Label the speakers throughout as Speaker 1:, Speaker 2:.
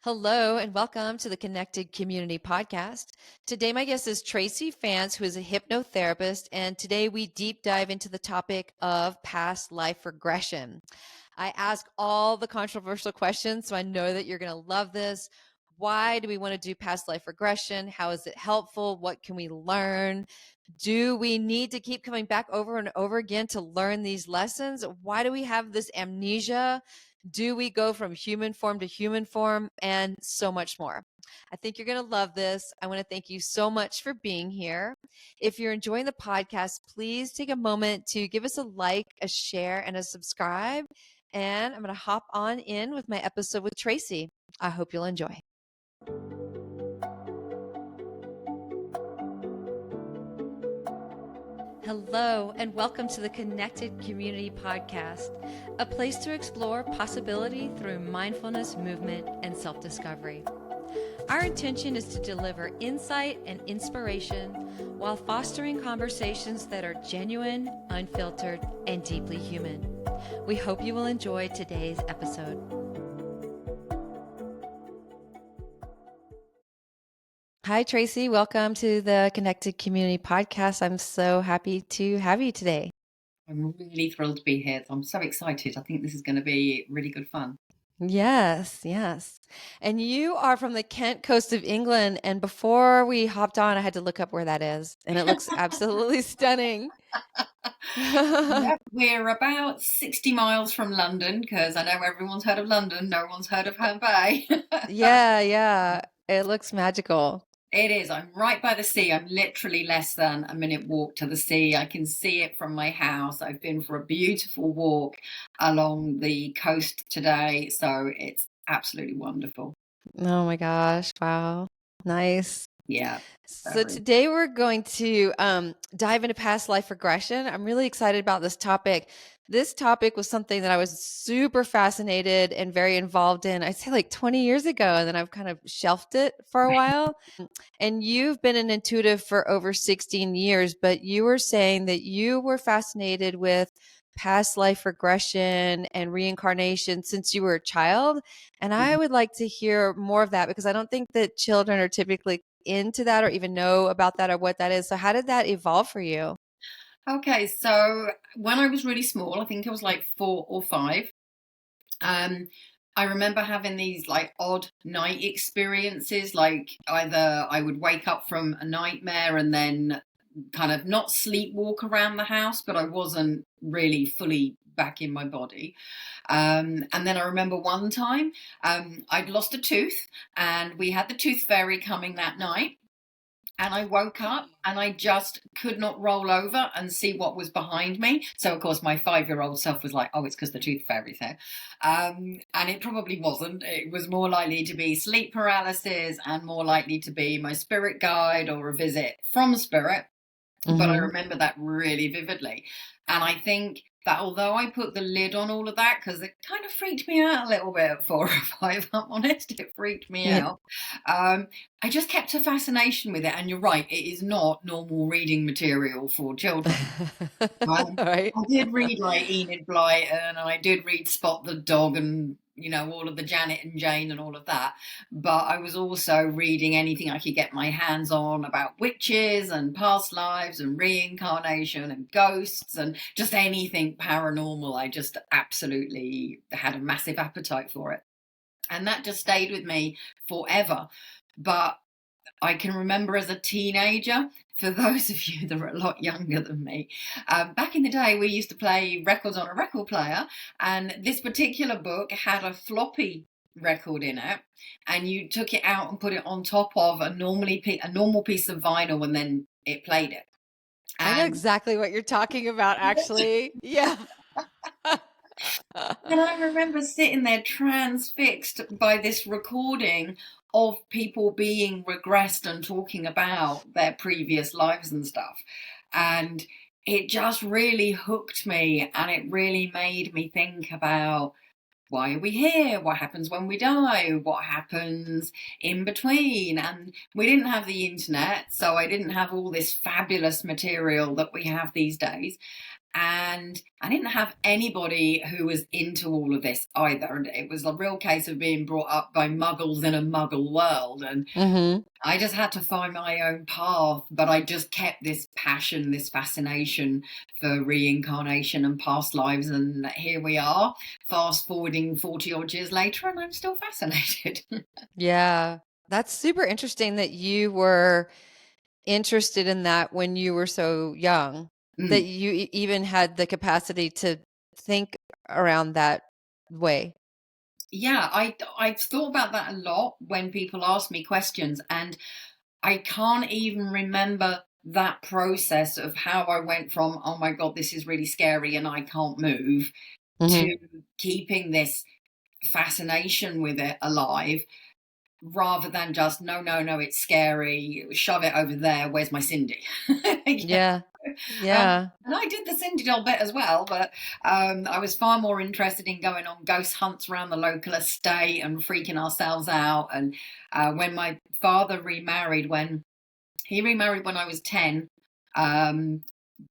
Speaker 1: Hello and welcome to the Connected Community Podcast. Today, my guest is Tracy Fance, who is a hypnotherapist, and today we deep dive into the topic of past life regression. I ask all the controversial questions, so I know that you're going to love this. Why do we want to do past life regression? How is it helpful? What can we learn? Do we need to keep coming back over and over again to learn these lessons? Why do we have this amnesia? Do we go from human form to human form? And so much more. I think you're going to love this. I want to thank you so much for being here. If you're enjoying the podcast, please take a moment to give us a like, a share, and a subscribe. And I'm going to hop on in with my episode with Tracy. I hope you'll enjoy. Hello, and welcome to the Connected Community Podcast, a place to explore possibility through mindfulness, movement, and self-discovery. Our intention is to deliver insight and inspiration while fostering conversations that are genuine, unfiltered, and deeply human. We hope you will enjoy today's episode. Hi, Tracy. Welcome to the Connected Community Podcast. I'm so happy to have you today.
Speaker 2: I'm really thrilled to be here. I'm so excited. I think this is going to be really good fun.
Speaker 1: Yes, yes. And you are from the Kent coast of England. And before we hopped on, I had to look up where that is. And it looks absolutely stunning.
Speaker 2: Yep, we're about 60 miles from London because I know everyone's heard of London. No one's heard of Herne Bay.
Speaker 1: Yeah. It looks magical.
Speaker 2: It is. I'm right by the sea. I'm literally less than a minute walk to the sea. I can see it from my house. I've been for a beautiful walk along the coast today. So it's absolutely wonderful.
Speaker 1: Oh my gosh. Wow. Nice.
Speaker 2: Yeah.
Speaker 1: So today we're going to dive into past life regression. I'm really excited about this topic. This topic was something that I was super fascinated and very involved in, I'd say like 20 years ago, and then I've kind of shelved it for a while. And you've been an intuitive for over 16 years, but you were saying that you were fascinated with past life regression and reincarnation since you were a child. And I would like to hear more of that because I don't think that children are typically into that or even know about that or what that is. So how did that evolve for you?
Speaker 2: Okay, so when I was really small, I think I was like 4 or 5. I remember having these like odd night experiences, like either I would wake up from a nightmare and then kind of not sleepwalk around the house, but I wasn't really fully back in my body. And then I remember one time I'd lost a tooth and we had the tooth fairy coming that night. And I woke up and I just could not roll over and see what was behind me. So, of course, my 5-year-old self was like, oh, it's because the tooth fairy's here. And it probably wasn't. It was more likely to be sleep paralysis and more likely to be my spirit guide or a visit from spirit. But I remember that really vividly. And I think that although I put the lid on all of that, because it kind of freaked me out a little bit at 4 or 5, if I'm honest, it freaked me out. I just kept a fascination with it. And you're right, it is not normal reading material for children.
Speaker 1: Right.
Speaker 2: I did read like Enid Blyton and I did read Spot the Dog and all of the Janet and Jane and all of that. But I was also reading anything I could get my hands on about witches and past lives and reincarnation and ghosts and just anything paranormal. I just absolutely had a massive appetite for it. And that just stayed with me forever. But I can remember as a teenager, for those of you that are a lot younger than me, back in the day we used to play records on a record player, and this particular book had a floppy record in it, and you took it out and put it on top of a normal piece of vinyl, and then it played it.
Speaker 1: I know exactly what you're talking about, actually. Yeah.
Speaker 2: And I remember sitting there transfixed by this recording of people being regressed and talking about their previous lives and stuff. And it just really hooked me and it really made me think about why are we here? What happens when we die? What happens in between? And we didn't have the internet, so I didn't have all this fabulous material that we have these days. And I didn't have anybody who was into all of this either. And it was a real case of being brought up by muggles in a muggle world. And
Speaker 1: Mhm.
Speaker 2: I just had to find my own path. But I just kept this passion, this fascination for reincarnation and past lives. And here we are, fast forwarding 40 odd years later, and I'm still fascinated.
Speaker 1: Yeah. That's super interesting that you were interested in that when you were so young, that
Speaker 2: Mm.
Speaker 1: you even had the capacity to think around that way.
Speaker 2: Yeah, I've thought about that a lot when people ask me questions, and I can't even remember that process of how I went from, oh my God, this is really scary and I can't move,
Speaker 1: Mhm.
Speaker 2: to keeping this fascination with it alive, rather than just, no, no, no, it's scary, shove it over there, where's my Cindy? Yeah.
Speaker 1: Yeah. Yeah.
Speaker 2: And I did the Cindy doll bit as well, but I was far more interested in going on ghost hunts around the local estate and freaking ourselves out. And when my father remarried, when he remarried when I was 10, um,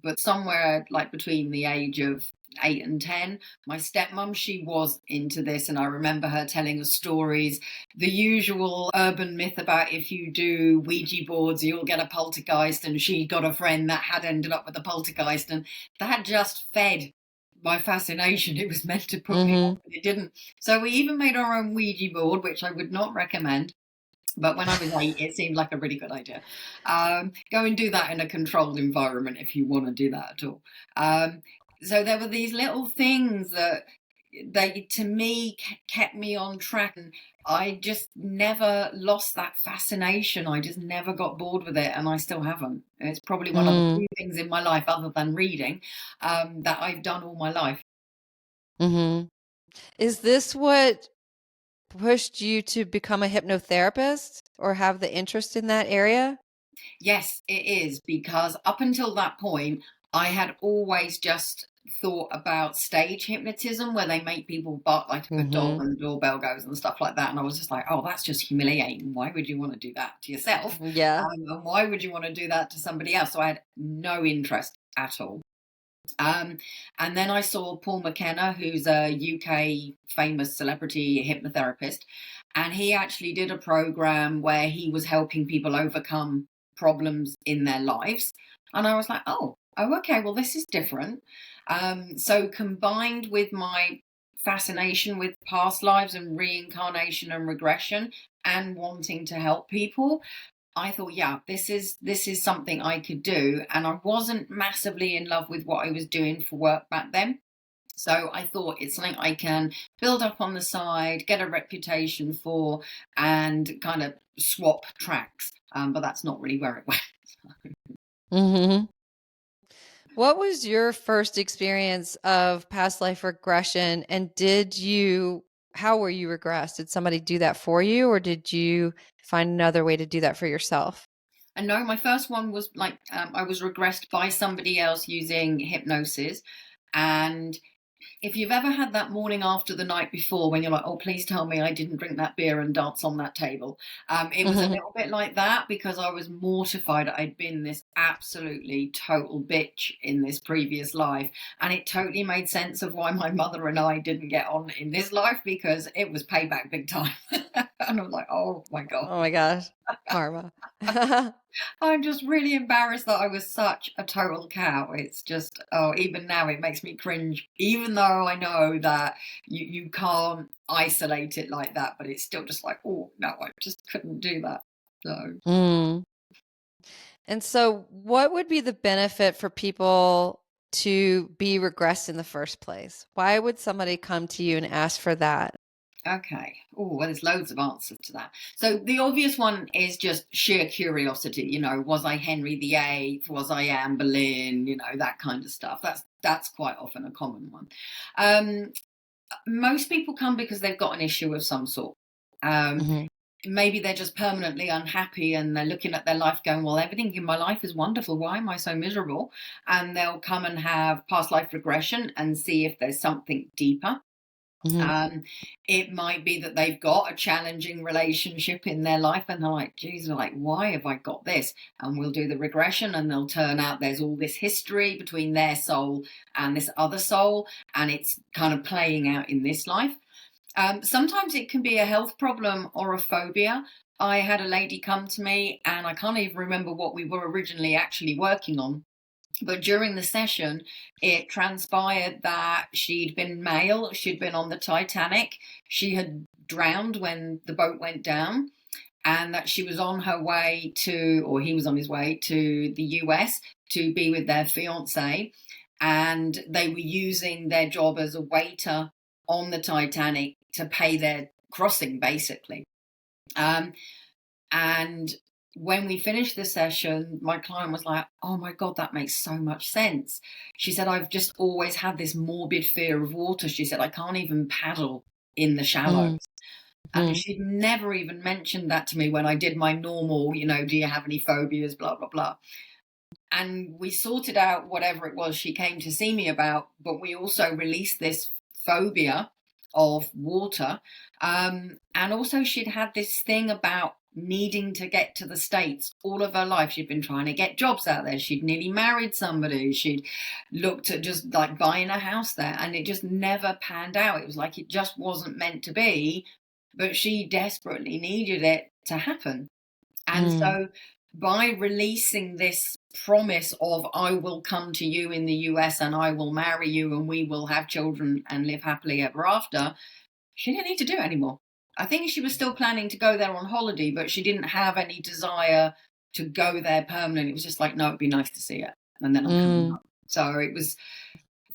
Speaker 2: but somewhere like between the age of 8 and 10. My stepmom, she was into this, and I remember her telling us stories. The usual urban myth about if you do Ouija boards, you'll get a poltergeist, and she got a friend that had ended up with a poltergeist, and that just fed my fascination. It was meant to put me off,
Speaker 1: Mhm.
Speaker 2: but it didn't. So we even made our own Ouija board, which I would not recommend. But when I was 8, it seemed like a really good idea. Go and do that in a controlled environment if you want to do that at all. Um, so there were these little things that they, to me, kept me on track, and I just never lost that fascination. I just never got bored with it, and I still haven't. It's probably one of the
Speaker 1: Mm.
Speaker 2: few things in my life, other than reading, that I've done all my life.
Speaker 1: Mhm. Is this what pushed you to become a hypnotherapist or have the interest in that area?
Speaker 2: Yes, it is, because up until that point, I had always just thought about stage hypnotism, where they make people bark like a dog
Speaker 1: Mhm.
Speaker 2: and the doorbell goes and stuff like that. And I was just like, oh, that's just humiliating. Why would you want to do that to yourself?
Speaker 1: Yeah.
Speaker 2: And why would you want to do that to somebody else? So I had no interest at all. Um, and then I saw Paul McKenna, who's a UK famous celebrity hypnotherapist, and he actually did a program where he was helping people overcome problems in their lives. And I was like, oh, okay, well, this is different. So combined with my fascination with past lives and reincarnation and regression and wanting to help people, I thought, yeah, this is something I could do. And I wasn't massively in love with what I was doing for work back then. So I thought it's something I can build up on the side, get a reputation for, and kind of swap tracks. But that's not really where it went.
Speaker 1: Mhm. What was your first experience of past life regression, and how were you regressed? Did somebody do that for you, or did you find another way to do that for yourself?
Speaker 2: And no, my first one was like, I was regressed by somebody else using hypnosis. And if you've ever had that morning after the night before when you're like, oh, please tell me I didn't drink that beer and dance on that table. It was a
Speaker 1: Mhm.
Speaker 2: little bit like that, because I was mortified. I'd been this absolutely total bitch in this previous life. And it totally made sense of why my mother and I didn't get on in this life, because it was payback big time. And I'm like, oh my God.
Speaker 1: Oh my gosh. Karma.
Speaker 2: I'm just really embarrassed that I was such a total cow. It's just, oh, even now it makes me cringe, even though I know that you can't isolate it like that, but it's still just like, oh, no, I just couldn't do that. So,
Speaker 1: Mm. And so what would be the benefit for people to be regressed in the first place? Why would somebody come to you and ask for that?
Speaker 2: okay. Oh, well, there's loads of answers to that. So the obvious one is just sheer curiosity. Was I Henry VIII? Was I Anne Boleyn? That kind of stuff. That's quite often a common one. Um, Most people come because they've got an issue of some sort. Um,
Speaker 1: Mhm.
Speaker 2: Maybe they're just permanently unhappy, and they're looking at their life going, well, everything in my life is wonderful. Why am I so miserable? And they'll come and have past life regression and see if there's something deeper.
Speaker 1: Mhm.
Speaker 2: It might be that they've got a challenging relationship in their life and they're like, geez, like, why have I got this? And we'll do the regression and they'll turn out there's all this history between their soul and this other soul, and it's kind of playing out in this life. Sometimes it can be a health problem or a phobia. I had a lady come to me, and I can't even remember what we were originally actually working on. But during the session, it transpired that she'd been male, she'd been on the Titanic, she had drowned when the boat went down, and that she was on her way to, or he was on his way to the US to be with their fiance, and they were using their job as a waiter on the Titanic to pay their crossing, basically. Um, and when we finished the session, my client was like, oh my God, that makes so much sense. She said, I've just always had this morbid fear of water. She said, I can't even paddle in the shallows.
Speaker 1: Mhm.
Speaker 2: And
Speaker 1: Mhm.
Speaker 2: she'd never even mentioned that to me when I did my normal, do you have any phobias, blah, blah, blah. And we sorted out whatever it was she came to see me about, but we also released this phobia of water. And also, she'd had this thing about needing to get to the States all of her life. She'd been trying to get jobs out there. She'd nearly married somebody. She'd looked at just like buying a house there, and it just never panned out. It was like it just wasn't meant to be, but she desperately needed it to happen. And
Speaker 1: Mhm.
Speaker 2: so by releasing this promise of I will come to you in the US and I will marry you and we will have children and live happily ever after, she didn't need to do it anymore. I think she was still planning to go there on holiday, but she didn't have any desire to go there permanently. It was just like, no, it'd be nice to see it. And then I'm coming
Speaker 1: Mm.
Speaker 2: home. So it was,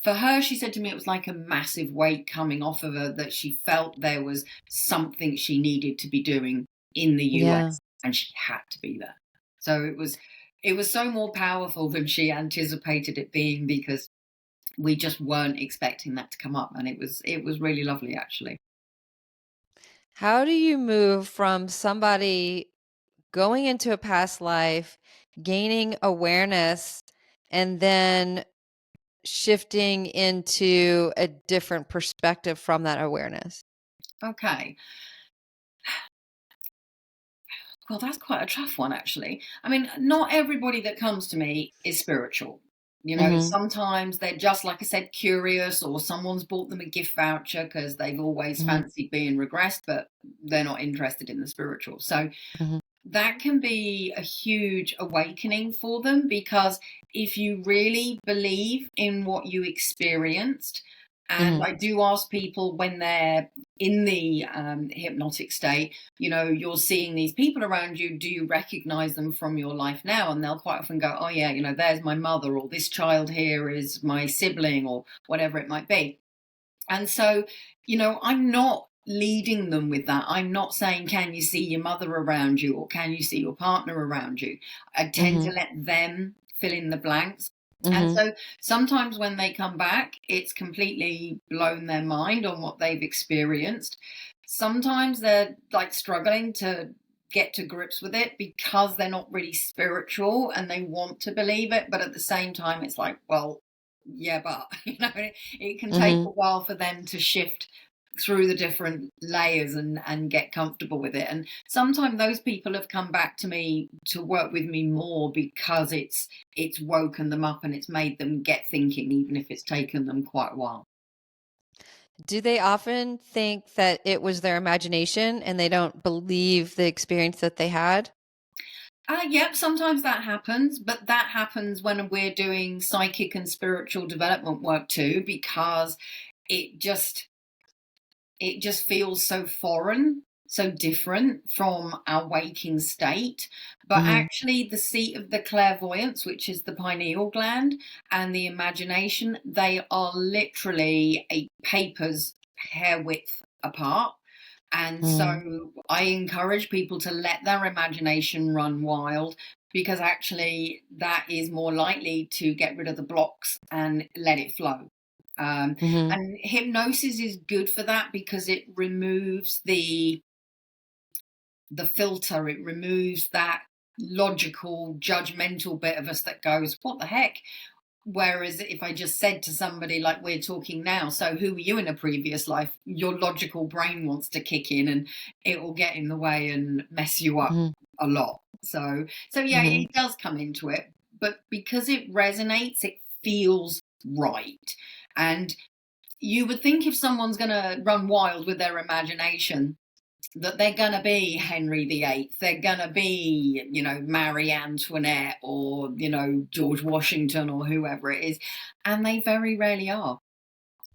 Speaker 2: for her, she said to me, it was like a massive weight coming off of her, that she felt there was something she needed to be doing in the
Speaker 1: Yeah.
Speaker 2: US and she had to be there. So it was so more powerful than she anticipated it being, because we just weren't expecting that to come up, and it was really lovely, actually.
Speaker 1: How do you move from somebody going into a past life, gaining awareness, and then shifting into a different perspective from that awareness?
Speaker 2: Okay. Well, that's quite a tough one, actually. I mean, not everybody that comes to me is spiritual.
Speaker 1: Mhm.
Speaker 2: Sometimes they're just, like I said, curious, or someone's bought them a gift voucher because they've always
Speaker 1: Mhm.
Speaker 2: fancied being regressed, but they're not interested in the spiritual. So
Speaker 1: Mhm.
Speaker 2: that can be a huge awakening for them, because if you really believe in what you experienced, and
Speaker 1: Mhm.
Speaker 2: I do ask people when they're in the hypnotic state, you're seeing these people around you, do you recognize them from your life now? And they'll quite often go, oh yeah, there's my mother, or this child here is my sibling, or whatever it might be. And so, I'm not leading them with that. I'm not saying, can you see your mother around you, or can you see your partner around you? I tend to
Speaker 1: Mhm.
Speaker 2: let them fill in the blanks. And
Speaker 1: Mhm.
Speaker 2: so sometimes when they come back, it's completely blown their mind on what they've experienced. Sometimes they're like struggling to get to grips with it because they're not really spiritual and they want to believe it. But at the same time, it's like, well, yeah, but it can take a
Speaker 1: Mhm.
Speaker 2: while for them to shift through the different layers and get comfortable with it. And sometimes those people have come back to me to work with me more because it's woken them up and it's made them get thinking, even if it's taken them quite a while.
Speaker 1: Do they often think that it was their imagination and they don't believe the experience that they had?
Speaker 2: Yep, sometimes that happens, but that happens when we're doing psychic and spiritual development work too, because it just it just feels so foreign, so different from our waking state. But
Speaker 1: Mhm.
Speaker 2: actually, the seat of the clairvoyance, which is the pineal gland, and the imagination, they are literally a paper's hair width apart. And
Speaker 1: Mhm.
Speaker 2: so I encourage people to let their imagination run wild, because actually that is more likely to get rid of the blocks and let it flow. Um,
Speaker 1: Mhm.
Speaker 2: and hypnosis is good for that because it removes the filter. It removes that logical, judgmental bit of us that goes, "What the heck? Whereas if I just said to somebody like we're talking now, so who were you in a previous life? Your logical brain wants to kick in and it will get in the way and mess you up
Speaker 1: Mhm.
Speaker 2: a lot. So yeah,
Speaker 1: Mhm.
Speaker 2: it does come into it, but because it resonates, it feels right. And you would think if someone's going to run wild with their imagination, that they're going to be Henry VIII, they're going to be, Marie Antoinette or, George Washington or whoever it is. And they very rarely are.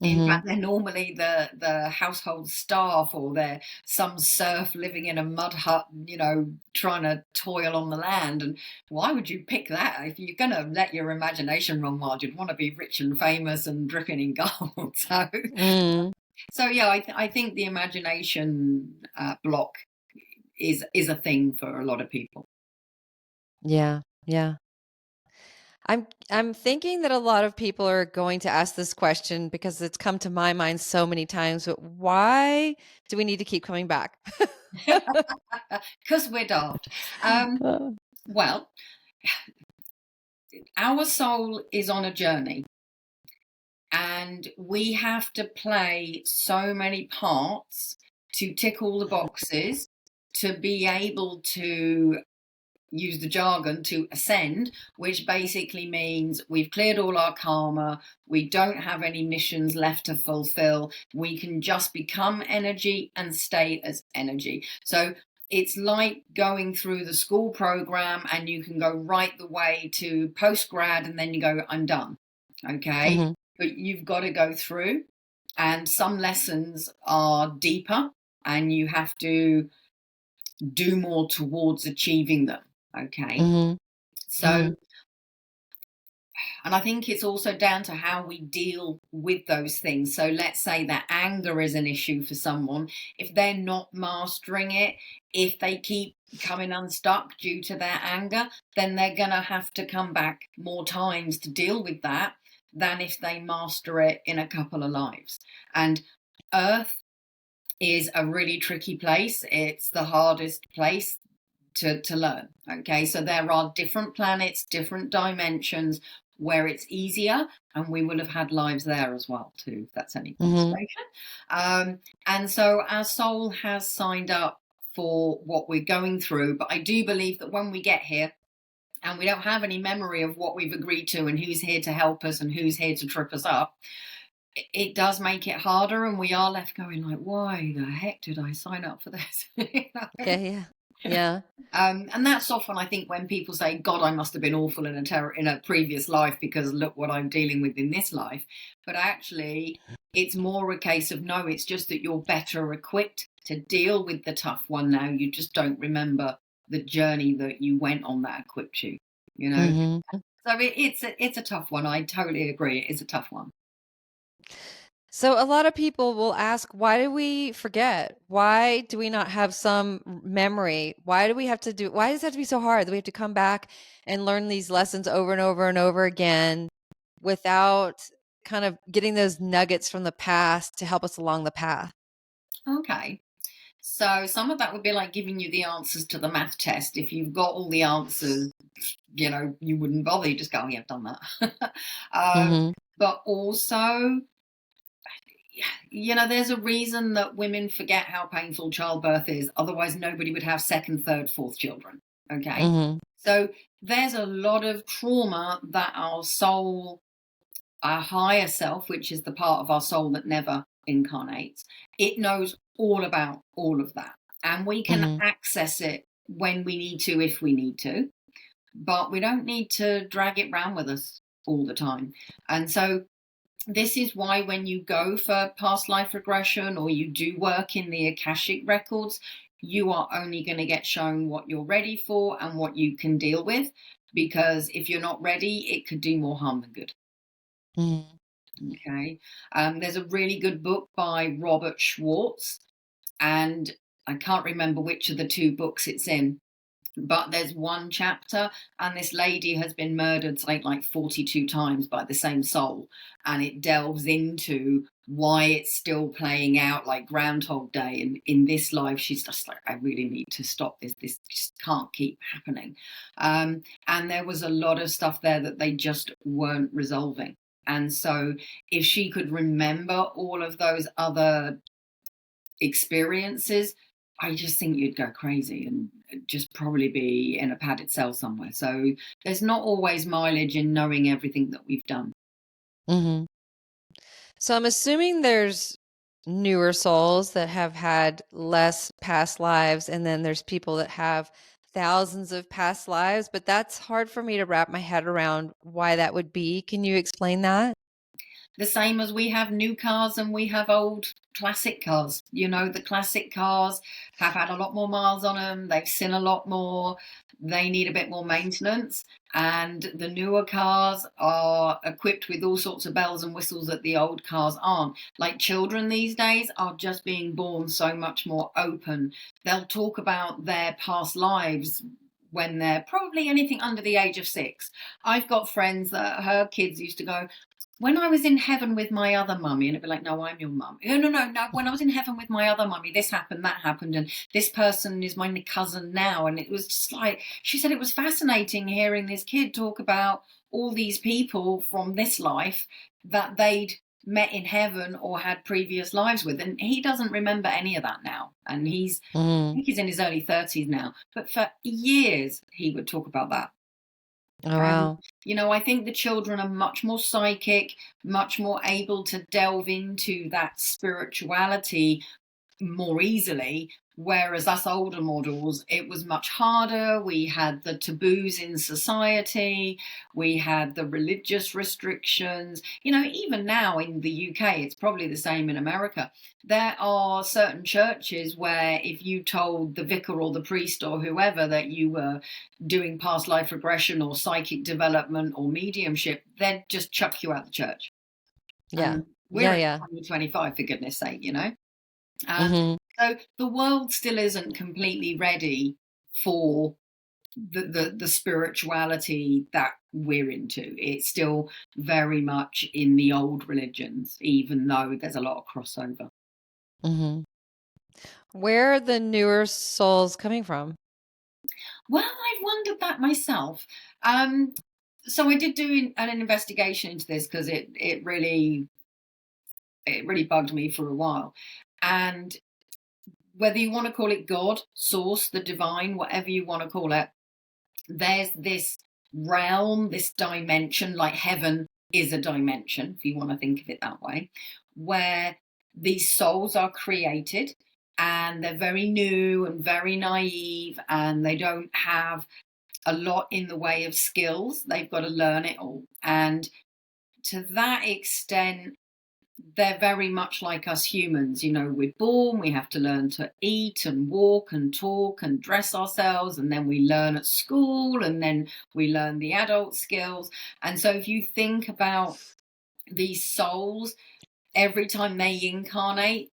Speaker 2: In
Speaker 1: Mhm.
Speaker 2: fact, they're normally the household staff, or they're some serf living in a mud hut, trying to toil on the land. And why would you pick that? If you're going to let your imagination run wild, you'd want to be rich and famous and dripping in gold.
Speaker 1: Mm.
Speaker 2: So yeah, I think the imagination block is a thing for a lot of people.
Speaker 1: Yeah. Yeah. I'm thinking that a lot of people are going to ask this question because it's come to my mind so many times, but why do we need to keep coming back?
Speaker 2: Because we're daft.
Speaker 1: Uh,
Speaker 2: Well, our soul is on a journey, and we have to play so many parts to tick all the boxes to be able to use the jargon to ascend, which basically means we've cleared all our karma, we don't have any missions left to fulfill, we can just become energy and stay as energy. So it's like going through the school program, and you can go right the way to postgrad and then you go, I'm done. Okay.
Speaker 1: mhm.
Speaker 2: But you've got to go through, and some lessons are deeper and you have to do more towards achieving them. Okay.
Speaker 1: Mhm.
Speaker 2: So,
Speaker 1: Mhm.
Speaker 2: and I think it's also down to how we deal with those things. So, let's say that anger is an issue for someone. If they're not mastering it, if they keep coming unstuck due to their anger, then they're going to have to come back more times to deal with that than if they master it in a couple of lives. And Earth is a really tricky place. It's the hardest place to learn. Okay, so there are different planets, different dimensions where it's easier, and we will have had lives there as well too, if that's any
Speaker 1: Mhm.
Speaker 2: consolation. And so our soul has signed up for what we're going through, but I do believe that when we get here and we don't have any memory of what we've agreed to and who's here to help us and who's here to trip us up, it does make it harder, and we are left going like, why the heck did I sign up for this?
Speaker 1: Yeah, yeah. Yeah.
Speaker 2: And that's often, I think, when people say, God, I must have been awful in a previous life because look what I'm dealing with in this life. But actually, it's more a case of no, it's just that you're better equipped to deal with the tough one now. You just don't remember the journey that you went on that equipped you, you know?
Speaker 1: Mhm.
Speaker 2: So it's a tough one. I totally agree. It is a tough one.
Speaker 1: So a lot of people will ask, why do we forget? Why do we not have some memory? Why does it have to be so hard that we have to come back and learn these lessons over and over and over again without kind of getting those nuggets from the past to help us along the path?
Speaker 2: Okay. So some of that would be like giving you the answers to the math test. If you've got all the answers, you wouldn't bother. You just go, oh, yeah, I've done that.
Speaker 1: Mhm.
Speaker 2: But also, there's a reason that women forget how painful childbirth is. Otherwise, nobody would have second, third, fourth children. Okay.
Speaker 1: Mhm.
Speaker 2: So there's a lot of trauma that our soul, our higher self, which is the part of our soul that never incarnates, it knows all about all of that. And we can
Speaker 1: Mhm.
Speaker 2: access it when we need to, if we need to, but we don't need to drag it around with us all the time. And so this is why when you go for past life regression or you do work in the Akashic records, you are only going to get shown what you're ready for and what you can deal with. Because if you're not ready, it could do more harm than good.
Speaker 1: Mhm.
Speaker 2: Okay. There's a really good book by Robert Schwartz, and I can't remember which of the two books it's in, But there's one chapter, and this lady has been murdered something like 42 times by the same soul, and it delves into why it's still playing out like Groundhog Day. And in this life, she's just like, I really need to stop this. This just can't keep happening. And there was a lot of stuff there that they just weren't resolving. And so, if she could remember all of those other experiences, I just think you'd go crazy and just probably be in a padded cell somewhere. So there's not always mileage in knowing everything that we've done.
Speaker 1: Hmm. So I'm assuming there's newer souls that have had less past lives, and then there's people that have thousands of past lives, but that's hard for me to wrap my head around why that would be. Can you explain that?
Speaker 2: The same as we have new cars and we have old classic cars. You know, the classic cars have had a lot more miles on them, they've seen a lot more, they need a bit more maintenance. And the newer cars are equipped with all sorts of bells and whistles that the old cars aren't. Like children these days are just being born so much more open. They'll talk about their past lives when they're probably anything under the age of 6. I've got friends that her kids used to go, when I was in heaven with my other mummy, and it'd be like, no, I'm your mum. No, no, no, no. When I was in heaven with my other mummy, this happened, that happened, and this person is my cousin now. And it was just like, she said it was fascinating hearing this kid talk about all these people from this life that they'd met in heaven or had previous lives with. And he doesn't remember any of that now. And I
Speaker 1: Mm.
Speaker 2: think he's in his early 30s now. But for years, he would talk about that.
Speaker 1: Oh,
Speaker 2: And,
Speaker 1: wow.
Speaker 2: I think the children are much more psychic, much more able to delve into that spirituality more easily. Whereas us older models, it was much harder. We had the taboos in society, we had the religious restrictions. Even now in the UK, it's probably the same in America. There are certain churches where if you told the vicar or the priest or whoever that you were doing past life regression or psychic development or mediumship, they'd just chuck you out the church.
Speaker 1: Yeah.
Speaker 2: And we're
Speaker 1: Yeah,
Speaker 2: in
Speaker 1: yeah.
Speaker 2: 2025, for goodness sake. Um,
Speaker 1: Mhm.
Speaker 2: so the world still isn't completely ready for the spirituality that we're into. It's still very much in the old religions, even though there's a lot of crossover.
Speaker 1: Mhm. Where are the newer souls coming from?
Speaker 2: Well, I've wondered that myself. So I did do an investigation into this because it really bugged me for a while. And whether you want to call it God, source, the divine, whatever you want to call it, there's this realm, this dimension, like heaven is a dimension, if you want to think of it that way, where these souls are created and they're very new and very naive and they don't have a lot in the way of skills. They've got to learn it all. And to that extent, they're very much like us humans. We're born, we have to learn to eat and walk and talk and dress ourselves, and then we learn at school, and then we learn the adult skills. And so if you think about these souls, every time they incarnate,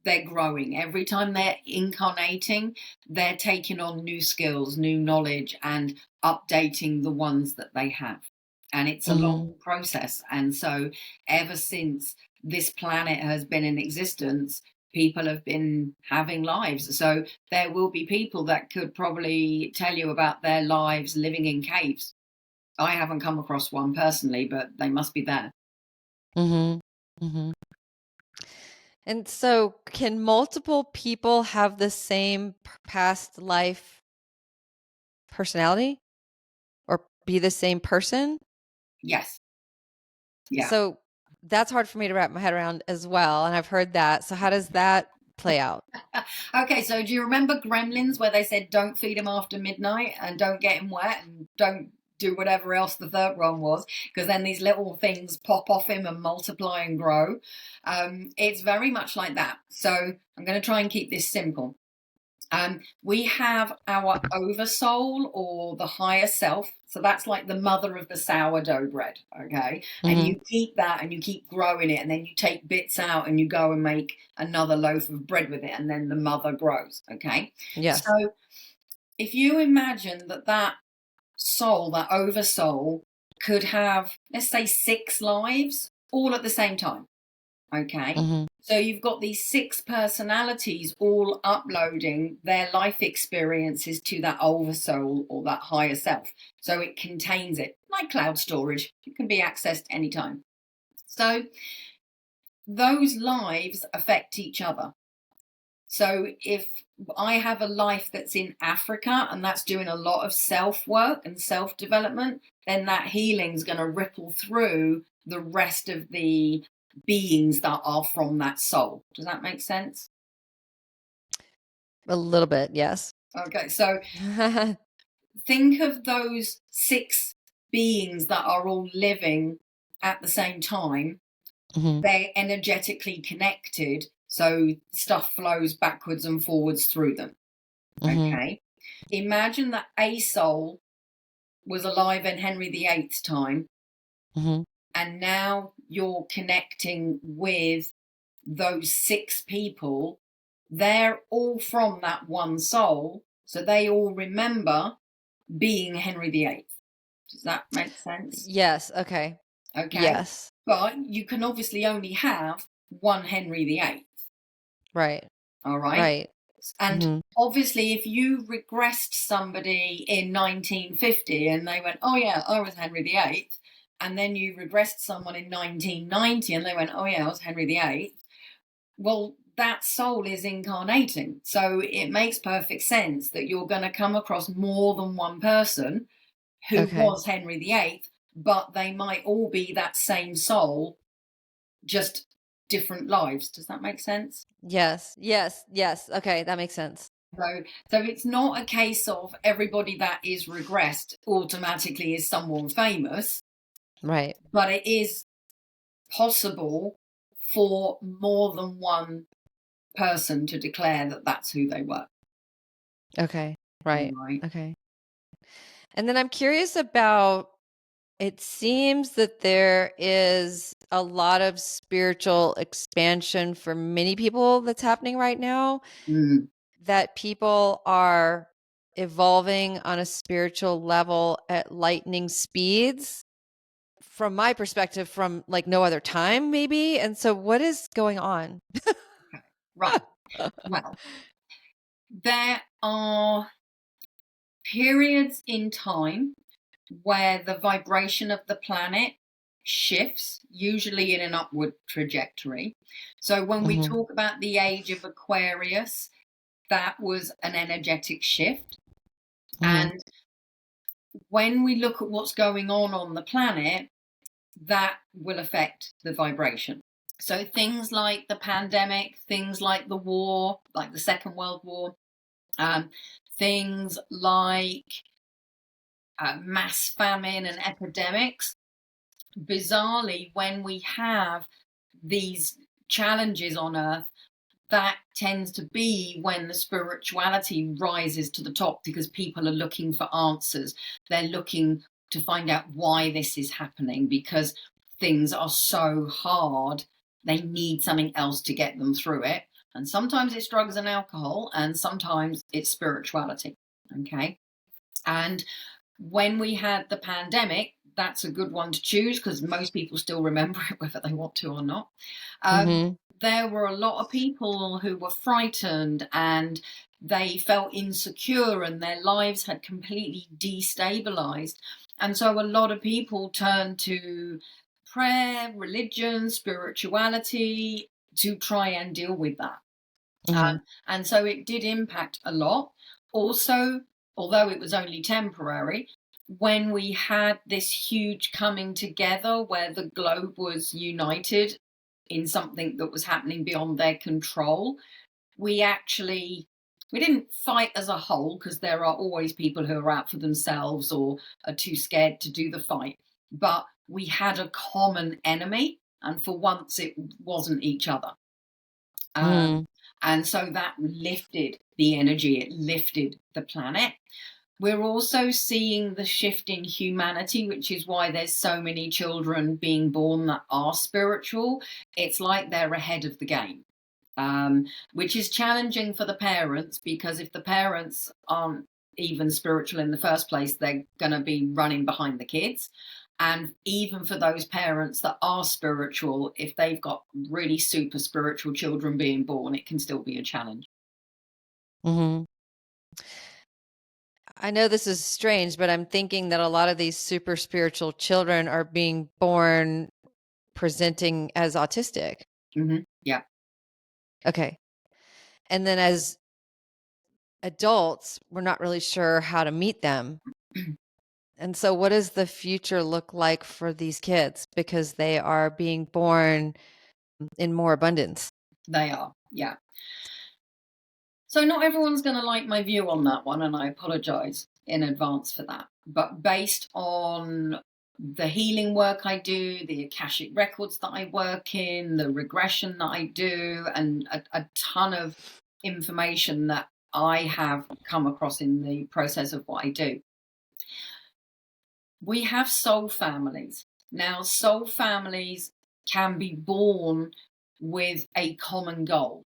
Speaker 2: they're growing. Every time they're incarnating, they're taking on new skills, new knowledge, and updating the ones that they have. And it's a
Speaker 1: Mhm.
Speaker 2: long process. And so, ever since this planet has been in existence, people have been having lives. So, there will be people that could probably tell you about their lives living in caves. I haven't come across one personally, but they must be there.
Speaker 1: Mhm. Mhm. And so can multiple people have the same past life personality or be the same person?
Speaker 2: Yes. Yeah.
Speaker 1: So that's hard for me to wrap my head around as well, and I've heard that. So how does that play out?
Speaker 2: Okay, so do you remember Gremlins where they said don't feed him after midnight and don't get him wet and don't do whatever else the third one was, because then these little things pop off him and multiply and grow. It's very much like that. So I'm going to try and keep this simple. We have our oversoul or the higher self. So that's like the mother of the sourdough bread. Okay. And
Speaker 1: Mhm.
Speaker 2: you keep that and you keep growing it. And then you take bits out and you go and make another loaf of bread with it. And then the mother grows. Okay.
Speaker 1: Yes.
Speaker 2: So if you imagine that soul, that oversoul, could have, let's say, 6 lives all at the same time. Okay.
Speaker 1: Mm-hmm.
Speaker 2: So you've got these 6 personalities all uploading their life experiences to that oversoul or that higher self. So it contains it like cloud storage. It can be accessed anytime. So those lives affect each other. So if I have a life that's in Africa and that's doing a lot of self work and self development, then that healing is going to ripple through the rest of the beings that are from that soul. Does that make sense?
Speaker 1: A little bit, yes.
Speaker 2: Okay, so think of those 6 beings that are all living at the same time.
Speaker 1: Mm-hmm.
Speaker 2: They're energetically connected, so stuff flows backwards and forwards through them.
Speaker 1: Mm-hmm.
Speaker 2: Okay. Imagine that a soul was alive in Henry VIII's time,
Speaker 1: Mm-hmm.
Speaker 2: and now you're connecting with those 6 people. They're all from that one soul, so they all remember being Henry VIII. Does that make sense?
Speaker 1: Yes. Okay.
Speaker 2: Okay.
Speaker 1: Yes.
Speaker 2: But you can obviously only have one Henry VIII.
Speaker 1: Right.
Speaker 2: All right.
Speaker 1: Right.
Speaker 2: And
Speaker 1: Mm-hmm.
Speaker 2: obviously, if you regressed somebody in 1950 and they went, oh, yeah, I was Henry VIII, and then you regressed someone in 1990 and they went, oh, yeah, I was Henry VIII, well, that soul is incarnating. So it makes perfect sense that you're going to come across more than one person who
Speaker 1: Okay.
Speaker 2: was Henry VIII, but they might all be that same soul, just different lives. Does that make sense?
Speaker 1: Yes. Yes. Yes. Okay. That makes sense.
Speaker 2: So it's not a case of everybody that is regressed automatically is someone famous,
Speaker 1: Right.
Speaker 2: but it is possible for more than one person to declare that that's who they were.
Speaker 1: Okay.
Speaker 2: All
Speaker 1: Right.
Speaker 2: right.
Speaker 1: Okay. And then I'm curious about, it seems that there is a lot of spiritual expansion for many people that's happening right now,
Speaker 2: Mm.
Speaker 1: that people are evolving on a spiritual level at lightning speeds, from my perspective, from like no other time, maybe. And so, what is going on?
Speaker 2: Okay. Right. Well, there are periods in time where the vibration of the planet shifts, usually in an upward trajectory. So when we
Speaker 1: Hmm.
Speaker 2: talk about the age of Aquarius, that was an energetic shift.
Speaker 1: Hmm.
Speaker 2: And when we look at what's going on the planet, that will affect the vibration. So things like the pandemic, things like the war, like the Second World War, um, things like mass famine and epidemics. Bizarrely, when we have these challenges on Earth, that tends to be when the spirituality rises to the top because people are looking for answers. They're looking to find out why this is happening because things are so hard. They need something else to get them through it. And sometimes it's drugs and alcohol, and sometimes it's spirituality. Okay. And when we had the pandemic, that's a good one to choose because most people still remember it, whether they want to or not. Um,
Speaker 1: Hmm.
Speaker 2: there were a lot of people who were frightened and they felt insecure and their lives had completely destabilized. And so a lot of people turned to prayer, religion, spirituality to try and deal with that.
Speaker 1: Hmm.
Speaker 2: And so it did impact a lot. Also, although it was only temporary, when we had this huge coming together where the globe was united in something that was happening beyond their control, we actually we didn't fight as a whole because there are always people who are out for themselves or are too scared to do the fight. But we had a common enemy, and for once it wasn't each other. Um,
Speaker 1: Hmm.
Speaker 2: and so that lifted the energy, it lifted the planet. We're also seeing the shift in humanity, which is why there's so many children being born that are spiritual. It's like they're ahead of the game, which is challenging for the parents because if the parents aren't even spiritual in the first place, they're going to be running behind the kids. And even for those parents that are spiritual, if they've got really super spiritual children being born, it can still be a challenge.
Speaker 1: Hmm. I know this is strange, but I'm thinking that a lot of these super spiritual children are being born presenting as autistic.
Speaker 2: Yeah.
Speaker 1: Okay. And then as adults, we're not really sure how to meet them. And so, what does the future look like for these kids? Because they are being born in more abundance.
Speaker 2: They are. Yeah. So not everyone's going to like my view on that one, and I apologize in advance for that. But based on the healing work I do, the Akashic records that I work in, the regression that I do, and a ton of information that I have come across in the process of what I do, we have soul families. Now, soul families can be born with a common goal.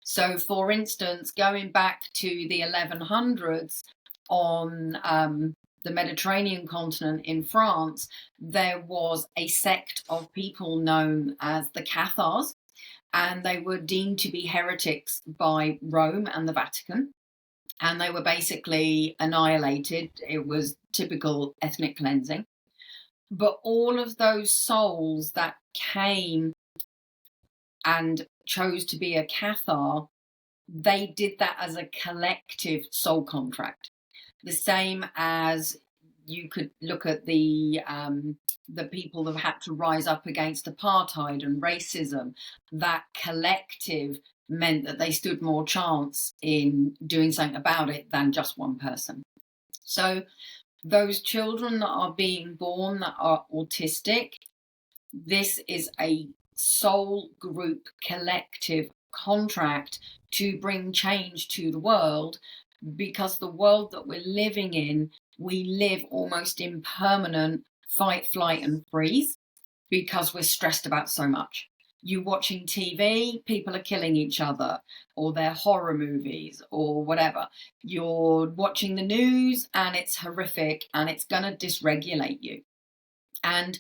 Speaker 2: So, for instance, going back to the 1100s on the Mediterranean continent in France, there was a sect of people known as the Cathars, and they were deemed to be heretics by Rome and the Vatican. And they were basically annihilated. It was typical ethnic cleansing. But all of those souls that came and chose to be a Cathar, they did that as a collective soul contract. The same as you could look at the people that had to rise up against apartheid and racism. That collective meant that they stood more chance in doing something about it than just one person. So those children that are being born that are autistic, this is a soul group collective contract to bring change to the world, because the world that we're living in, we live almost in permanent fight, flight, and freeze because we're stressed about so much. You watching TV, people are killing each other, or they're horror movies, or whatever. You're watching the news, and it's horrific, and it's going to dysregulate you. And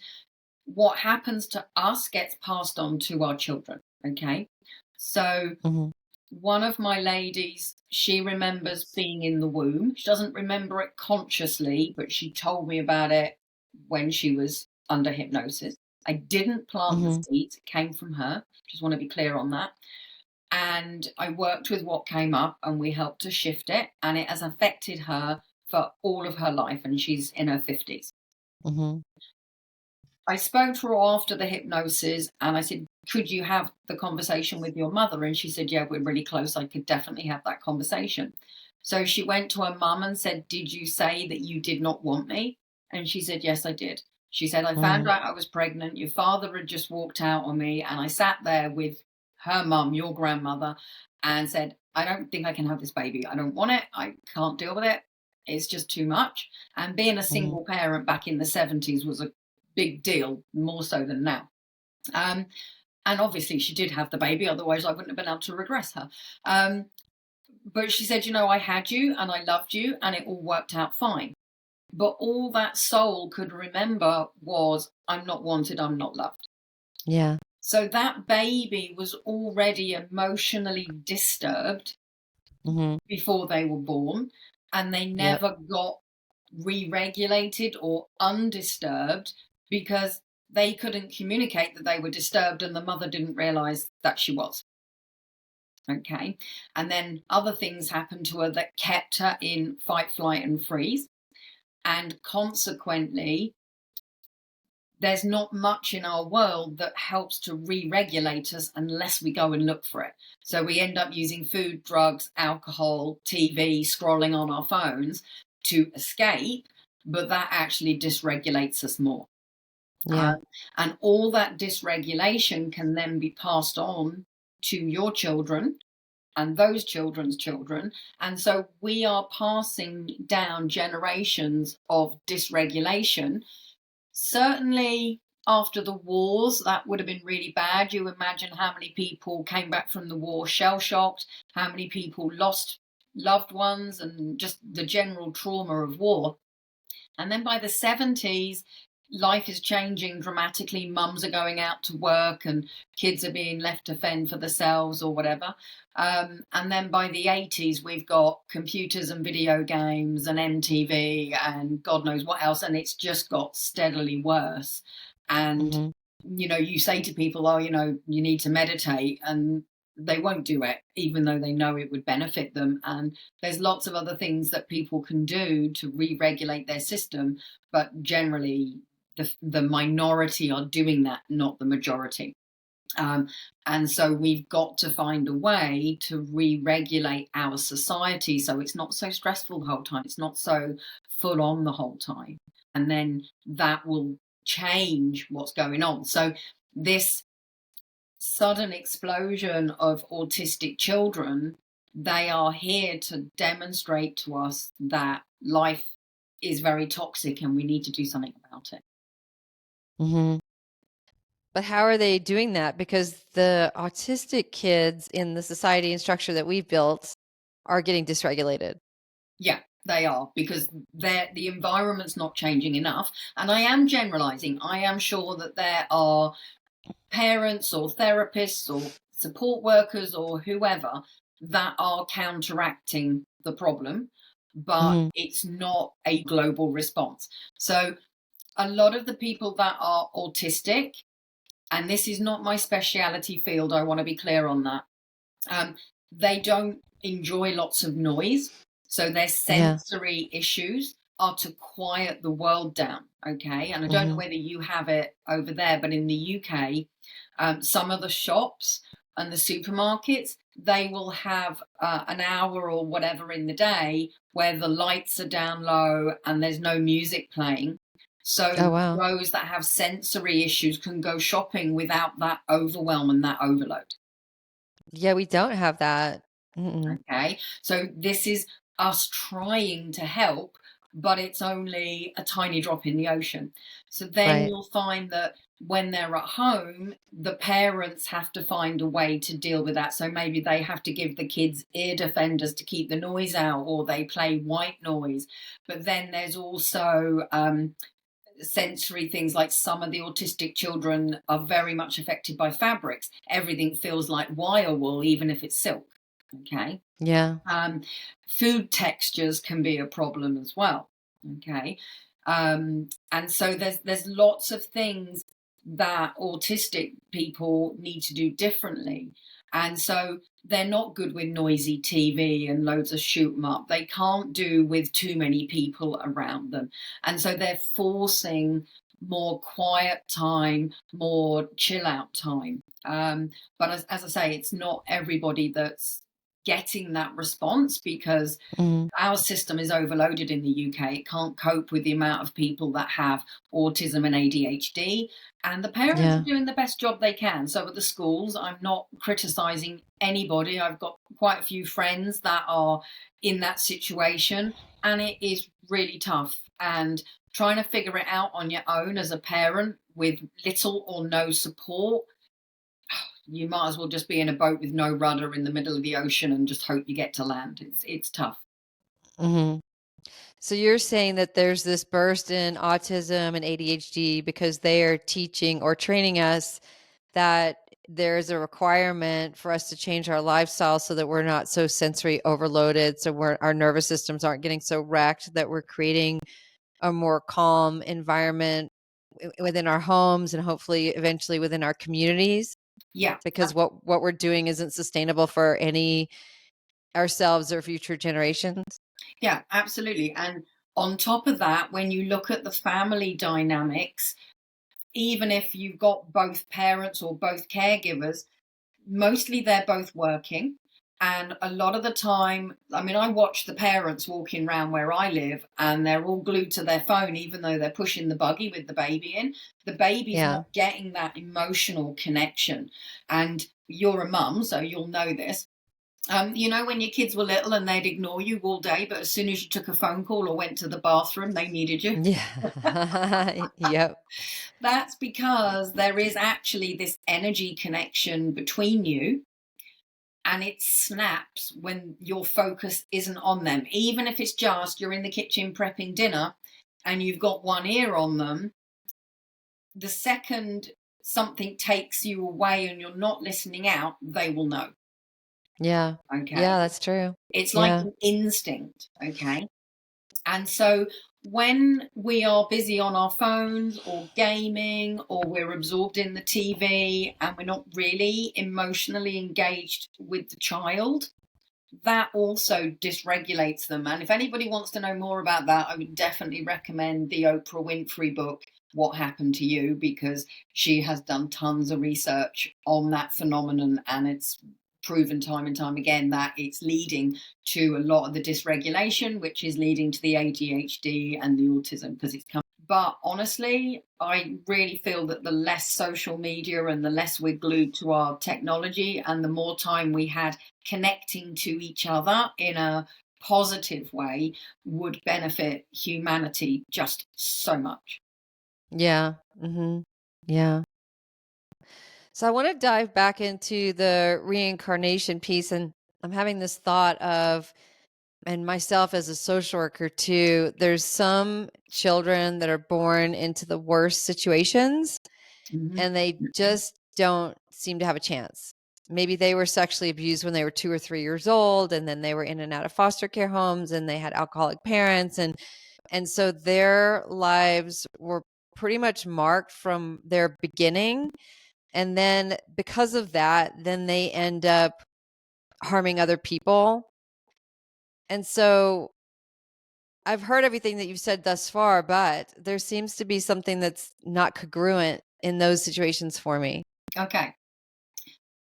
Speaker 2: what happens to us gets passed on to our children. Okay. So
Speaker 1: Hmm.
Speaker 2: one of my ladies, she remembers being in the womb. She doesn't remember it consciously, but she told me about it when she was under hypnosis. I didn't plant the
Speaker 1: Hmm.
Speaker 2: seeds, it came from her. Just want to be clear on that. And I worked with what came up, and we helped to shift it, and it has affected her for all of her life, and she's in her 50s.
Speaker 1: Hmm.
Speaker 2: I spoke to her after the hypnosis, and I said, could you have the conversation with your mother? And she said, yeah, we're really close. I could definitely have that conversation. So she went to her mum and said, did you say that you did not want me? And she said, yes, I did. She said, I found
Speaker 1: Hmm.
Speaker 2: out I was pregnant. Your father had just walked out on me. And I sat there with her mum, your grandmother, and said, I don't think I can have this baby. I don't want it. I can't deal with it. It's just too much. And being a
Speaker 1: Hmm.
Speaker 2: single parent back in the 70s was a big deal, more so than now. And obviously she did have the baby, otherwise I wouldn't have been able to regress her. But she said, I had you and I loved you and it all worked out fine. But all that soul could remember was, I'm not wanted, I'm not loved.
Speaker 1: Yeah.
Speaker 2: So that baby was already emotionally disturbed
Speaker 1: Hmm.
Speaker 2: before they were born, and they
Speaker 1: Yep.
Speaker 2: never got re-regulated or undisturbed because they couldn't communicate that they were disturbed, and the mother didn't realize that she was. Okay. And then other things happened to her that kept her in fight, flight, and freeze. And consequently, there's not much in our world that helps to re-regulate us unless we go and look for it. So we end up using food, drugs, alcohol, TV, scrolling on our phones to escape, but that actually dysregulates us more.
Speaker 1: Yeah.
Speaker 2: And all that dysregulation can then be passed on to your children and those children's children. And so we are passing down generations of dysregulation. Certainly after the wars, that would have been really bad. You imagine how many people came back from the war shell shocked, how many people lost loved ones and just the general trauma of war. And then by the 70s, life is changing dramatically. Mums are going out to work and kids are being left to fend for themselves or whatever. And then by the 80s, we've got computers and video games and MTV and God knows what else. And it's just got steadily worse. And,
Speaker 1: Mhm.
Speaker 2: you say to people, oh, you need to meditate. And they won't do it, even though they know it would benefit them. And there's lots of other things that people can do to re-regulate their system, but generally the minority are doing that, not the majority. Um, and so we've got to find a way to re-regulate our society so it's not so stressful the whole time, it's not so full on the whole time, and then that will change what's going on. So this sudden explosion of autistic children, they are here to demonstrate to us that life is very toxic and we need to do something about it.
Speaker 1: Mhm. But how are they doing that? Because the autistic kids in the society and structure that we've built are getting dysregulated.
Speaker 2: Yeah, they are, because the environment's not changing enough. And I am generalizing. I am sure that there are parents or therapists or support workers or whoever that are counteracting the problem, but
Speaker 1: Mhm.
Speaker 2: it's not a global response. So a lot of the people that are autistic, and this is not my speciality field, I want to be clear on that, um, they don't enjoy lots of noise. So their
Speaker 1: Yeah.
Speaker 2: sensory issues are to quiet the world down. Okay. And I don't know
Speaker 1: Mhm.
Speaker 2: whether you have it over there, but in the UK, some of the shops and the supermarkets, they will have an hour or whatever in the day where the lights are down low and there's no music playing.
Speaker 1: Oh,
Speaker 2: So
Speaker 1: wow.
Speaker 2: those that have sensory issues can go shopping without that overwhelm and that overload.
Speaker 1: Yeah, we don't have that. Mm-mm.
Speaker 2: Okay. So this is us trying to help, but it's only a tiny drop in the ocean. So then
Speaker 1: Right.
Speaker 2: you'll find that when they're at home, the parents have to find a way to deal with that. So maybe they have to give the kids ear defenders to keep the noise out, or they play white noise. But then there's also sensory things, like some of the autistic children are very much affected by fabrics. Everything feels like wire wool, even if it's silk. Okay.
Speaker 1: Yeah.
Speaker 2: um, Food textures can be a problem as well. Okay. And so there's lots of things that autistic people need to do differently. And so they're not good with noisy TV and loads of shoot 'em up. They can't do with too many people around them. And so they're forcing more quiet time, more chill out time. But as I say, it's not everybody that's getting that response, because
Speaker 1: Mhm.
Speaker 2: our system is overloaded in the UK. It can't cope with the amount of people that have autism and ADHD. And the parents are
Speaker 1: Yeah.
Speaker 2: doing the best job they can. So at the schools, I'm not criticizing anybody. I've got quite a few friends that are in that situation, and it is really tough. And trying to figure it out on your own as a parent with little or no support, you might as well just be in a boat with no rudder in the middle of the ocean and just hope you get to land. It's tough.
Speaker 1: Mhm. So you're saying that there's this burst in autism and ADHD because they are teaching or training us that there's a requirement for us to change our lifestyle so that we're not so sensory overloaded, so our nervous systems aren't getting so wrecked, that we're creating a more calm environment within our homes and hopefully eventually within our communities,
Speaker 2: Yeah,
Speaker 1: because what we're doing isn't sustainable for any ourselves or future generations.
Speaker 2: yeah, absolutely. And on top of that, when you look at the family dynamics, even if you've got both parents or both caregivers, mostly they're both working. And a lot of the time, I mean, I watch the parents walking around where I live and they're all glued to their phone, even though they're pushing the buggy with the baby in. The baby's
Speaker 1: Yeah.
Speaker 2: not getting that emotional connection. And you're a mum, so you'll know this. When your kids were little and they'd ignore you all day, but as soon as you took a phone call or went to the bathroom, they needed you.
Speaker 1: Yeah. Yep.
Speaker 2: That's because there is actually this energy connection between you. and it snaps when your focus isn't on them. Even if it's just you're in the kitchen prepping dinner and you've got one ear on them, the second something takes you away and you're not listening out, they will know.
Speaker 1: Yeah.
Speaker 2: Okay.
Speaker 1: Yeah, that's true.
Speaker 2: It's like
Speaker 1: Yeah.
Speaker 2: an instinct. Okay. And so when we are busy on our phones or gaming, or we're absorbed in the TV and we're not really emotionally engaged with the child, that also dysregulates them. And if anybody wants to know more about that, I would definitely recommend the Oprah Winfrey book, What Happened to You, because she has done tons of research on that phenomenon, and it's proven time and time again that it's leading to a lot of the dysregulation, which is leading to the ADHD and the autism, because it's come. But honestly, I really feel that the less social media and the less we're glued to our technology and the more time we had connecting to each other in a positive way would benefit humanity just so much.
Speaker 1: Yeah. Yeah. So I want to dive back into the reincarnation piece, and I'm having this thought of, and myself as a social worker too, there's some children that are born into the worst situations
Speaker 2: Mhm.
Speaker 1: and they just don't seem to have a chance. Maybe they were sexually abused when they were 2 or 3 years old, and then they were in and out of foster care homes, and they had alcoholic parents, and so their lives were pretty much marked from their beginning. And then because of that, then they end up harming other people. And so I've heard everything that you've said thus far, but there seems to be something that's not congruent in those situations for me.
Speaker 2: Okay.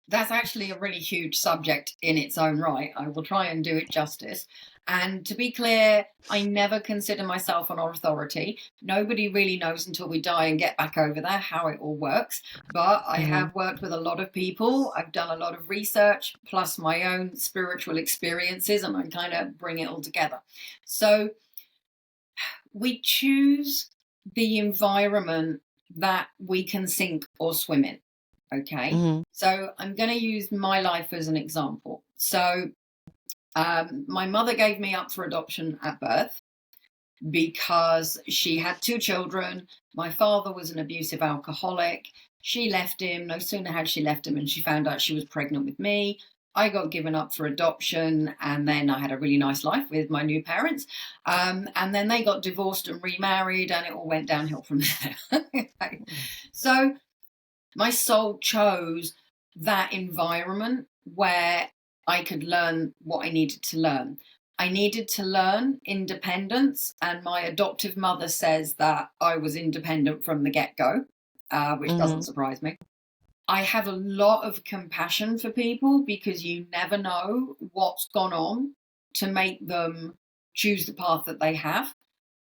Speaker 2: That's actually a really huge subject in its own right. I will try and do it justice. And to be clear, I never consider myself an authority. Nobody really knows until we die and get back over there how it all works. But I
Speaker 1: Mhm.
Speaker 2: have worked with a lot of people. I've done a lot of research, plus my own spiritual experiences, and I kind of bring it all together. So we choose the environment that we can sink or swim in. Okay.
Speaker 1: Mhm.
Speaker 2: So I'm going to use my life as an example. So my mother gave me up for adoption at birth because she had two children. My father was an abusive alcoholic. She left him. No sooner had she left him and she found out she was pregnant with me. I got given up for adoption, and then I had a really nice life with my new parents. And then they got divorced and remarried, and it all went downhill from there. Okay. So my soul chose that environment where I could learn what I needed to learn. I needed to learn independence, and my adoptive mother says that I was independent from the get go, which doesn't
Speaker 1: Mhm.
Speaker 2: surprise me. I have a lot of compassion for people because you never know what's gone on to make them choose the path that they have.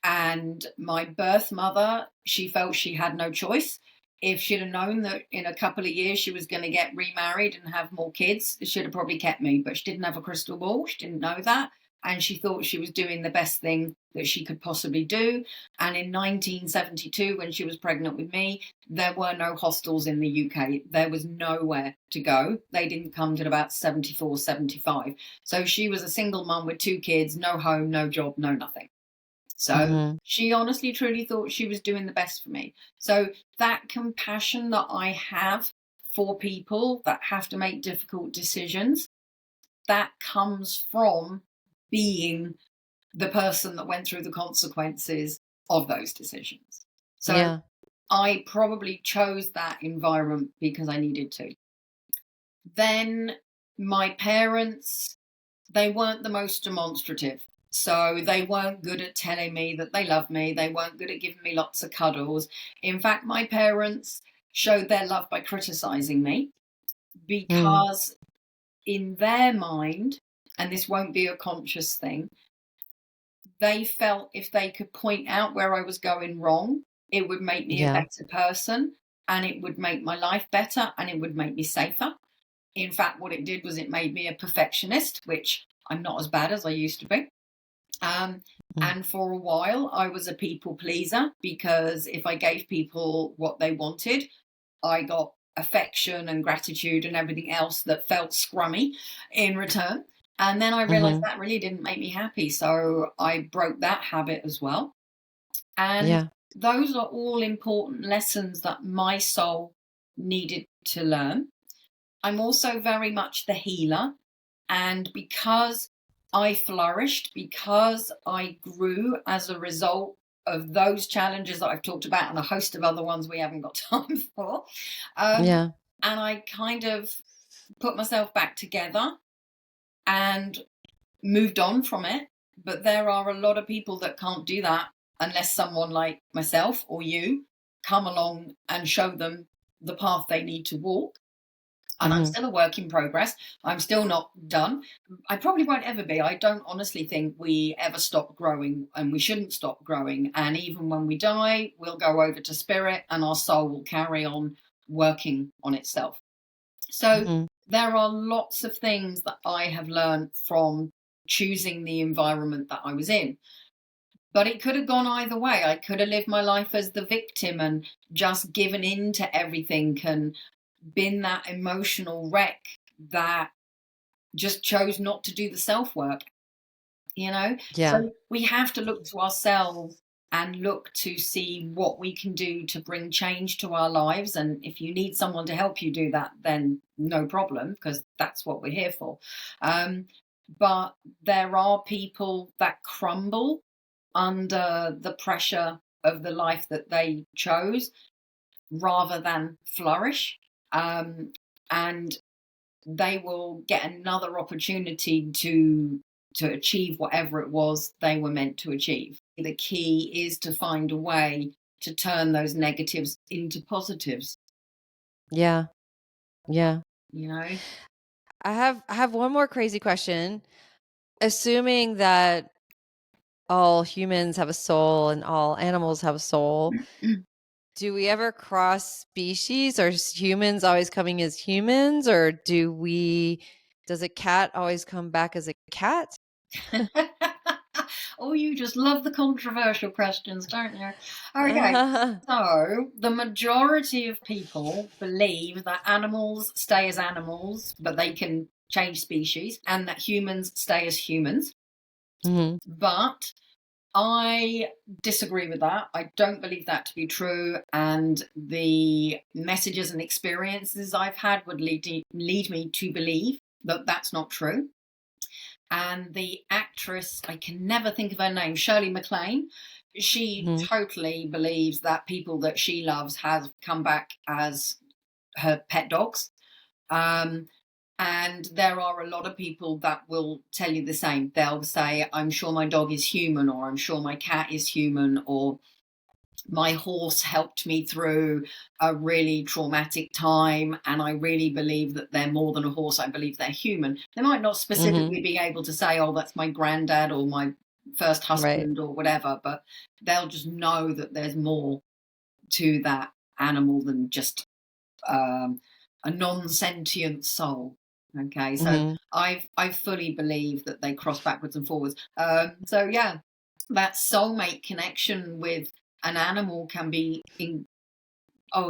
Speaker 2: And my birth mother, she felt she had no choice. If she'd have known that in a couple of years she was going to get remarried and have more kids, she'd have probably kept me. But she didn't have a crystal ball. She didn't know that. And she thought she was doing the best thing that she could possibly do. And in 1972, when she was pregnant with me, there were no hostels in the UK. There was nowhere to go. They didn't come till about 74, 75. So she was a single mum with two kids, no home, no job, no nothing. So
Speaker 1: Mhm.
Speaker 2: she honestly, truly thought she was doing the best for me. So that compassion that I have for people that have to make difficult decisions, that comes from being the person that went through the consequences of those decisions. So
Speaker 1: Yeah.
Speaker 2: I probably chose that environment because I needed to. Then my parents, they weren't the most demonstrative. So they weren't good at telling me that they love me. They weren't good at giving me lots of cuddles. In fact, my parents showed their love by criticizing me
Speaker 1: Mm.
Speaker 2: because, in their mind, and this won't be a conscious thing, they felt if they could point out where I was going wrong, it would make me a
Speaker 1: Yeah.
Speaker 2: better person, and it would make my life better, and it would make me safer. In fact, what it did was it made me a perfectionist, which I'm not as bad as I used to be. Um,
Speaker 1: Mm.
Speaker 2: and for a while, I was a people pleaser because if I gave people what they wanted, I got affection and gratitude and everything else that felt scrummy in return. And then I realized
Speaker 1: Mhm.
Speaker 2: that really didn't make me happy. So I broke that habit as well. And
Speaker 1: Yeah.
Speaker 2: those are all important lessons that my soul needed to learn. I'm also very much the healer. And because I flourished, because I grew as a result of those challenges that I've talked about and a host of other ones we haven't got time for, um,
Speaker 1: Yeah.
Speaker 2: and I kind of put myself back together and moved on from it. But there are a lot of people that can't do that unless someone like myself or you come along and show them the path they need to walk. And I'm
Speaker 1: Mhm.
Speaker 2: still a work in progress. I'm still not done. I probably won't ever be. I don't honestly think we ever stop growing, and we shouldn't stop growing. And even when we die, we'll go over to spirit and our soul will carry on working on itself. So
Speaker 1: Mhm.
Speaker 2: there are lots of things that I have learned from choosing the environment that I was in. But it could have gone either way. I could have lived my life as the victim and just given in to everything and been that emotional wreck that just chose not to do the self work, you know?
Speaker 1: Yeah.
Speaker 2: So we have to look to ourselves and look to see what we can do to bring change to our lives. And if you need someone to help you do that, then no problem, because that's what we're here for. Um, but there are people that crumble under the pressure of the life that they chose rather than flourish. And they will get another opportunity to achieve whatever it was they were meant to achieve. The key is to find a way to turn those negatives into positives,
Speaker 1: Yeah. Yeah.
Speaker 2: you know?
Speaker 1: I have one more crazy question. Assuming that all humans have a soul and all animals have a soul, do we ever cross species? Are humans always coming as humans, or does a cat always come back as a cat?
Speaker 2: Oh, you just love the controversial questions, don't you? Okay. So, the majority of people believe that animals stay as animals, but they can change species, and that humans stay as humans.
Speaker 1: Mhm.
Speaker 2: But I disagree with that. I don't believe that to be true. And the messages and experiences I've had would lead me to believe that that's not true. And the actress, I can never think of her name, Shirley MacLaine, she
Speaker 1: Mhm.
Speaker 2: totally believes that people that she loves have come back as her pet dogs. Um, and there are a lot of people that will tell you the same. They'll say, I'm sure my dog is human, or I'm sure my cat is human, or my horse helped me through a really traumatic time. And I really believe that they're more than a horse. I believe they're human. They might not
Speaker 1: Mhm.
Speaker 2: specifically be able to say, oh, that's my granddad or my first
Speaker 1: Right.
Speaker 2: husband or whatever, but they'll just know that there's more to that animal than just a non-sentient soul. Okay, so
Speaker 1: Mhm.
Speaker 2: I fully believe that they cross backwards and forwards. So yeah, that soulmate connection with an animal can be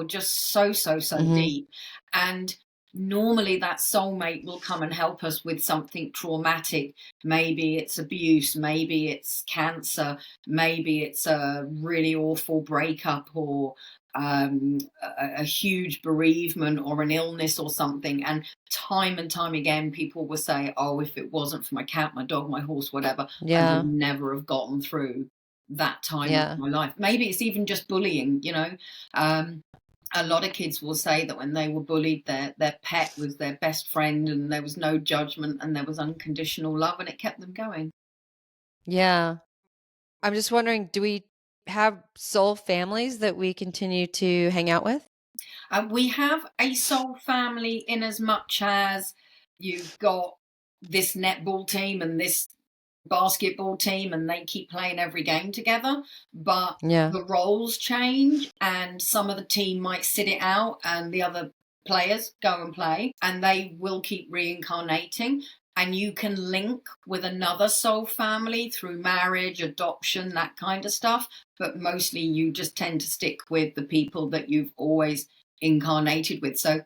Speaker 2: just so
Speaker 1: Mhm.
Speaker 2: deep. And normally that soulmate will come and help us with something traumatic. Maybe it's abuse, maybe it's cancer, maybe it's a really awful breakup, or a huge bereavement or an illness or something. And time again, people will say, oh, if it wasn't for my cat, my dog, my horse, whatever, I would
Speaker 1: Yeah.
Speaker 2: never have gotten through that time of
Speaker 1: Yeah.
Speaker 2: my life. Maybe it's even just bullying, um, a lot of kids will say that when they were bullied, their pet was their best friend, and there was no judgment and there was unconditional love, and it kept them going.
Speaker 1: Yeah. I'm just wondering, do we have soul families that we continue to hang out with?
Speaker 2: We have a soul family in as much as you've got this netball team and this basketball team, and they keep playing every game together, but
Speaker 1: Yeah.
Speaker 2: the roles change, and some of the team might sit it out and the other players go and play, and they will keep reincarnating. And you can link with another soul family through marriage, adoption, that kind of stuff, but mostly you just tend to stick with the people that you've always incarnated with. So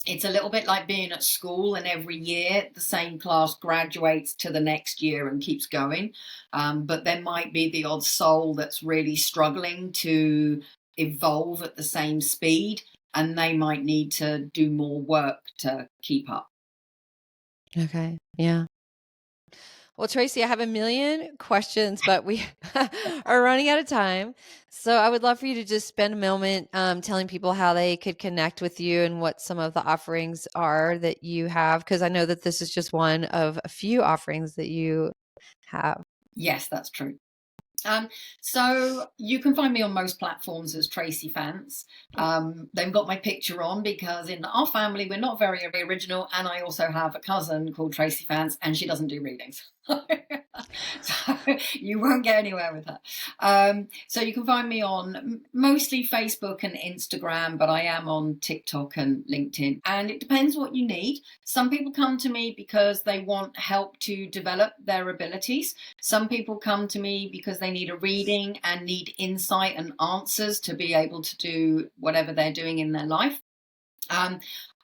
Speaker 2: it's a little bit like being at school, and every year the same class graduates to the next year and keeps going. But there might be the odd soul that's really struggling to evolve at the same speed, and they might need to do more work to keep up.
Speaker 1: Okay. Yeah. Well, Tracy, I have a million questions, but we are running out of time. So I would love for you to just spend a moment telling people how they could connect with you and what some of the offerings are that you have, because I know that this is just one of a few offerings that you have.
Speaker 2: Yes, that's true. So you can find me on most platforms as Tracy Fance. They've got my picture on because in our family we're not very original, and I also have a cousin called Tracy Fance, and she doesn't do readings. So you won't get anywhere with her. So you can find me on mostly Facebook and Instagram, but I am on TikTok and LinkedIn, and it depends what you need. Some people come to me because they want help to develop their abilities. Some people come to me because they need a reading and need insight and answers to be able to do whatever they're doing in their life.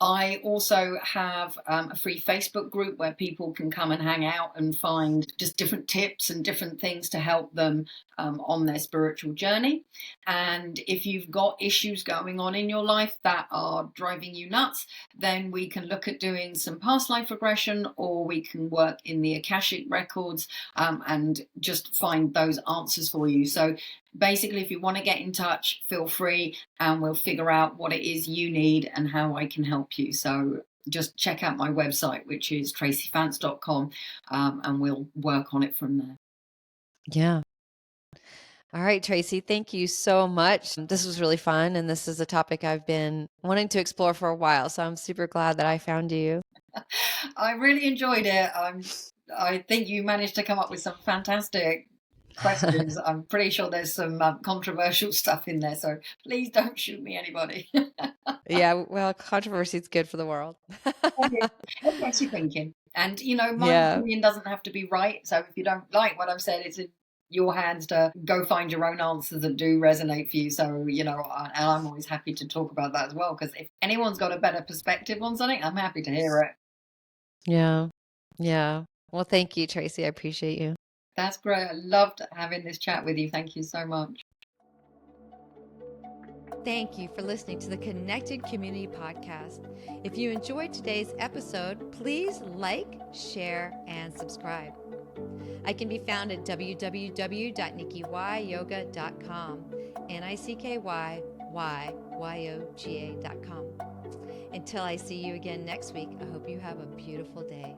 Speaker 2: I also have a free Facebook group where people can come and hang out and find just different tips and different things to help them on their spiritual journey. And if you've got issues going on in your life that are driving you nuts, then we can look at doing some past life regression, or we can work in the Akashic records and just find those answers for you. So basically, if you want to get in touch, feel free, and we'll figure out what it is you need and how I can help you. So just check out my website, which is tracyfance.com, and we'll work on it from there.
Speaker 1: Yeah. All right, Tracy, thank you so much. This was really fun, and this is a topic I've been wanting to explore for a while, so I'm super glad that I found you.
Speaker 2: I really enjoyed it. I think you managed to come up with some fantastic questions. I'm pretty sure there's some controversial stuff in there, so please don't shoot me, anybody.
Speaker 1: Yeah, well, controversy is good for the world.
Speaker 2: It gets you thinking. And, my
Speaker 1: Yeah.
Speaker 2: opinion doesn't have to be right. So if you don't like what I've said, it's in your hands to go find your own answers that do resonate for you. So, and I'm always happy to talk about that as well, because if anyone's got a better perspective on something, I'm happy to hear it.
Speaker 1: Yeah. Yeah. Well, thank you, Tracy. I appreciate you.
Speaker 2: That's great. I loved having this chat with you. Thank you so much.
Speaker 1: Thank you for listening to the Connected Community Podcast. If you enjoyed today's episode, please like, share, and subscribe. I can be found at www.nickyyoga.com, NICKYYYOGA.com. Until I see you again next week, I hope you have a beautiful day.